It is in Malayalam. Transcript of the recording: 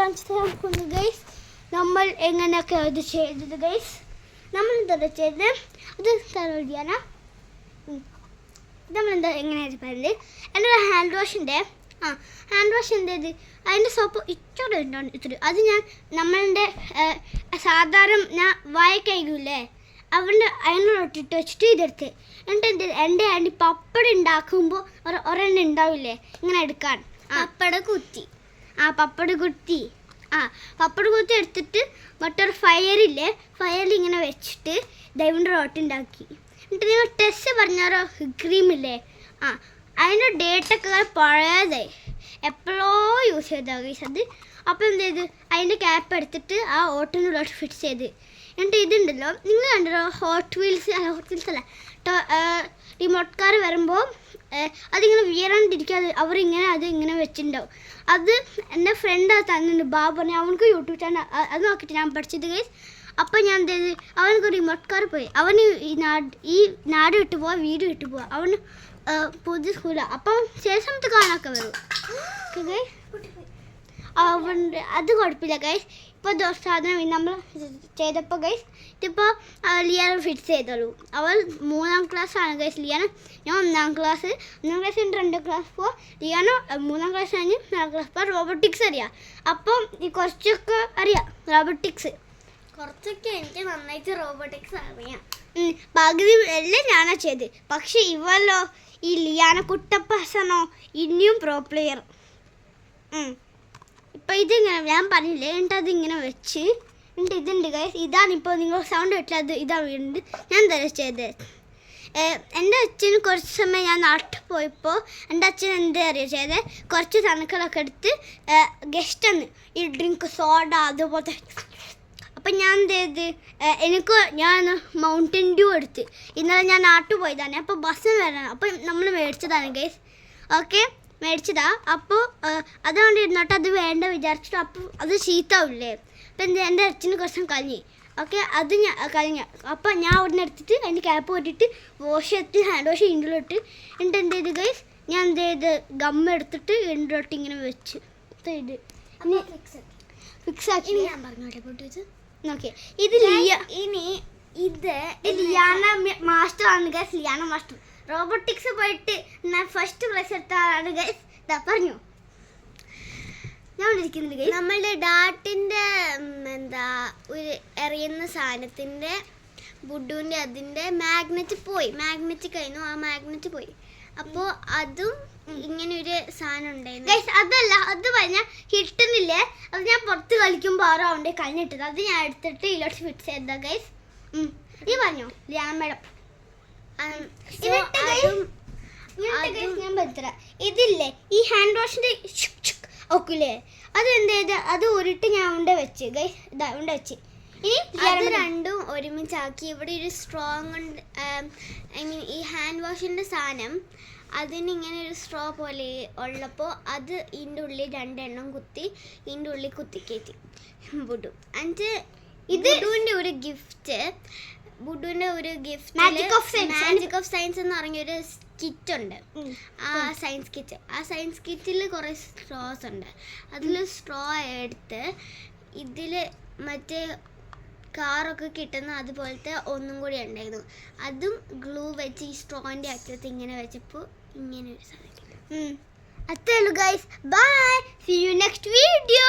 കാണിച്ചു തരാൻ പോകുന്നു ഗൈസ്. നമ്മൾ എങ്ങനെയൊക്കെ അത് ചെയ്തത് ഗൈസ്. നമ്മൾ എന്താ ചെയ്തത് അത് തരുകയാണ്. നമ്മളെന്താ എങ്ങനെയാണ് പറയുന്നത്, എൻ്റെ ഹാൻഡ് വാഷിൻ്റെ ഇത് അതിൻ്റെ സോപ്പ് ഇച്ചോടെ ഉണ്ടാണ് ഇത്തിരി. അത് ഞാൻ നമ്മളുടെ സാധാരണ ഞാൻ വായ കഴുകില്ലേ അതിനോട്ടിട്ട് വെച്ചിട്ട് ഇതെടുത്ത് എന്നിട്ട് എൻ്റെ ആൻറ്റി പപ്പടം ഉണ്ടാക്കുമ്പോൾ ഒരെണ്ണം ഉണ്ടാവില്ലേ ഇങ്ങനെ എടുക്കാൻ പപ്പടം കുത്തി എടുത്തിട്ട് മറ്റൊരു ഫയറിൽ ഇങ്ങനെ വെച്ചിട്ട് ദൈവൻ്റെ റോട്ടുണ്ടാക്കി. എന്നിട്ട് നിങ്ങൾ ടെസ്റ്റ് പറഞ്ഞാലോ ക്രീമില്ലേ അതിൻ്റെ ഡേറ്റൊക്കെ പഴയതായി എപ്പോഴോ യൂസ് ചെയ്താൽ ഗൈസ് അത്. അപ്പോൾ എന്ത് ചെയ്ത് അതിൻ്റെ ക്യാപ്പ് എടുത്തിട്ട് ആ ഓട്ടിനുള്ളിലോട്ട് ഫിക്സ് ചെയ്ത്. എന്നിട്ട് ഇതുണ്ടല്ലോ നിങ്ങൾ കണ്ടല്ലോ ഹോട്ട് വീൽസ് അല്ല റിമോട്ട് കാർ വരുമ്പോൾ അതിങ്ങനെ വീഴാണ്ടിരിക്കാതെ അവരിങ്ങനെ അത് ഇങ്ങനെ വെച്ചിട്ടുണ്ടാവും. അത് എൻ്റെ ഫ്രണ്ട് അത് തന്നിട്ടുണ്ട് ബാബു പറഞ്ഞാൽ അവനക്ക് യൂട്യൂബ് ചാനൽ അത് നോക്കിയിട്ട് ഞാൻ പഠിച്ചത് ഗൈസ്. അപ്പം ഞാൻ എന്ത് ചെയ്ത് അവനക്ക് റിമോട്ട് കാർ പോയി. അവന് ഈ നാട് വിട്ടു പോവാ വീട് വിട്ടു പോവാ. അവന് പുതിയ സ്കൂളാണ്. അപ്പം ചില സമയത്ത് കാണാനൊക്കെ വരും അവൻ്റെ. അത് കുഴപ്പമില്ല ഗൈസ്. ഇപ്പോൾ സാധനം നമ്മൾ ചെയ്തപ്പോൾ ഗൈസ് ഇതിപ്പോൾ ലിയാന ഫിക്സ് ചെയ്തോളൂ. അവൾ 3ാം ക്ലാസ്സാണ് ഗൈസ് ലിയാന. ഞാൻ 1ാം ക്ലാസ് 2 ക്ലാസ് ഇപ്പോൾ ലിയാന 3ാം ക്ലാസ് കഴിഞ്ഞ് 4ാം ക്ലാസ്. ഇപ്പോൾ റോബോട്ടിക്സ് അറിയാം. അപ്പം ഈ കുറച്ചൊക്കെ അറിയാം റോബോട്ടിക്സ്. കുറച്ചൊക്കെ എനിക്ക് നന്നായിട്ട് റോബോട്ടിക്സ് അറിയാം. പകുതി എല്ലാം ഞാനാ ചെയ്ത്. പക്ഷെ ഇവല്ലോ ഈ ലിയാന കുട്ടപ്പസനോ ഇനിയും പ്രോ പ്ലെയർ. ഇപ്പം ഇതിങ്ങനെ ഞാൻ പറഞ്ഞില്ലേ എന്നിട്ട് അതിങ്ങനെ വെച്ച് എന്നിട്ട് ഇതുണ്ട് ഗൈസ്. ഇതാണിപ്പോൾ നിങ്ങൾ സൗണ്ട് കേട്ടില്ല അത് ഇതാണ് വീടുണ്ട്. ഞാൻ എന്താ ചെയ്തത്, എൻ്റെ അച്ഛന് കുറച്ച് സമയം ഞാൻ നാട്ടിൽ പോയപ്പോൾ എൻ്റെ അച്ഛൻ എന്താ അറിയുക ചെയ്തത്, കുറച്ച് തണുക്കളൊക്കെ എടുത്ത് ഗസ്റ്റന്ന് ഈ ഡ്രിങ്ക് സോഡ അതുപോലത്തെ. അപ്പം ഞാൻ എന്ത് ചെയ്ത് ഞാൻ മൗണ്ടൻ ഡ്യൂ എടുത്ത്. ഇന്നലെ ഞാൻ നാട്ടിൽ പോയതാണ്. അപ്പോൾ ബസ്സിന് വരണം. അപ്പം നമ്മൾ മേടിച്ചതാണ് ഗൈസ്. ഓക്കെ മേടിച്ചതാ. അപ്പോൾ അതുകൊണ്ട് ഇരുന്നോട്ട് അത് വേണ്ട വിചാരിച്ചിട്ട് അപ്പോൾ അത് ചീത്താവില്ലേ. അപ്പം എൻ്റെ അച്ഛന് കുറച്ചും കഴിഞ്ഞ് ഓക്കെ അത് ഞാൻ കഴിഞ്ഞ. അപ്പം ഞാൻ അവിടെ നിന്ന് എടുത്തിട്ട് അതിൻ്റെ ക്യാപ്പ് പോയിട്ട് വാഷ് ചെയ്തിട്ട് ഹാൻഡ് വാഷ് ഇൻഡിലോട്ട് എന്നിട്ട് എന്ത് ചെയ്ത് ഗൈസ് ഞാൻ എന്ത് ചെയ്ത് ഗമ്മ എടുത്തിട്ട് ഇൻഡിലോട്ട് ഇങ്ങനെ വെച്ച് ഇത് ഫിക്സ് ആക്കി. ഞാൻ പറഞ്ഞോട്ടെ പൊട്ടിച്ച് ഓക്കെ. ഇത് ലിയാന മാസ്റ്റർ ആണ് ഗൈസ്. ലിയാന മാസ്റ്റർ റോബോട്ടിക്സ് പോയിട്ട് ഞാൻ ഫസ്റ്റ് പ്രൈസ് എടുത്ത ആളാണ് ഗൈസ്. പറഞ്ഞു ഞാൻ ഇരിക്കുന്നുണ്ട് ഗൈസ്. നമ്മളുടെ ഡാട്ടിൻ്റെ ഒരു എറിയുന്ന സാധനത്തിൻ്റെ ബുഡുവിൻ്റെ അതിൻ്റെ മാഗ്നറ്റ് കഴിഞ്ഞു. ആ മാഗ്നറ്റ് പോയി. അപ്പോൾ അതും ഇങ്ങനെ ഒരു സാധനം ഉണ്ടായിരുന്നു ഗൈസ്. അതല്ല അത് പറഞ്ഞാൽ കിട്ടുന്നില്ലേ. അത് ഞാൻ പുറത്ത് കളിക്കുമ്പോൾ ആരോ അവൻ്റെ കഴിഞ്ഞിട്ടത് അത് ഞാൻ എടുത്തിട്ട് ഇതിലോട്ട് ഫിക്സ് ചെയ്ത ഗൈസ്. നീ പറഞ്ഞോ ലിയാന മേഡം. ഞാൻ പറ്റുക ഇതില്ലേ ഈ ഹാൻഡ് വാഷിൻ്റെ ഓക്കില്ലേ അത് എന്ത് ചെയ്ത് അത് ഉരുട്ട് ഞാൻ ഉണ്ട് വെച്ച് ഗൈസ്. ഇതാ ഉണ്ട് വെച്ച്. ഇനി അത് രണ്ടും ഒരുമിച്ചാക്കി ഇവിടെ ഒരു സ്ട്രോങ് ഉണ്ട്. ഐ മീൻ ഈ ഹാൻഡ് വാഷിൻ്റെ സാധനം അതിനിങ്ങനെ ഒരു സ്ട്രോ പോലെ ഉള്ളപ്പോൾ അത് ഇതിൻ്റെ ഉള്ളിൽ 2 എണ്ണം കുത്തി ഇതിൻ്റെ ഉള്ളിൽ കുത്തിക്കയറ്റി ബുഡു. എന്നിട്ട് ബുഡുവിൻ്റെ ഒരു ഗിഫ്റ്റ് മാജിക് ഓഫ് സയൻസ് എന്ന് പറഞ്ഞൊരു കിറ്റ് ഉണ്ട്. ആ സയൻസ് കിറ്റിൽ കുറേ സ്ട്രോസ് ഉണ്ട്. അതിൽ സ്ട്രോ എടുത്ത് ഇതിൽ മറ്റേ കാറൊക്കെ കിട്ടുന്ന അതുപോലത്തെ ഒന്നും കൂടി ഉണ്ടായിരുന്നു. അതും ഗ്ലൂ വെച്ച് ഈ സ്ട്രോൻ്റെ അറ്റത്ത് ഇങ്ങനെ വെച്ചപ്പോൾ ഇങ്ങനെ ഒരു സാധനം. അത്രേ ഉള്ളൂ guys. Bye, see you next video.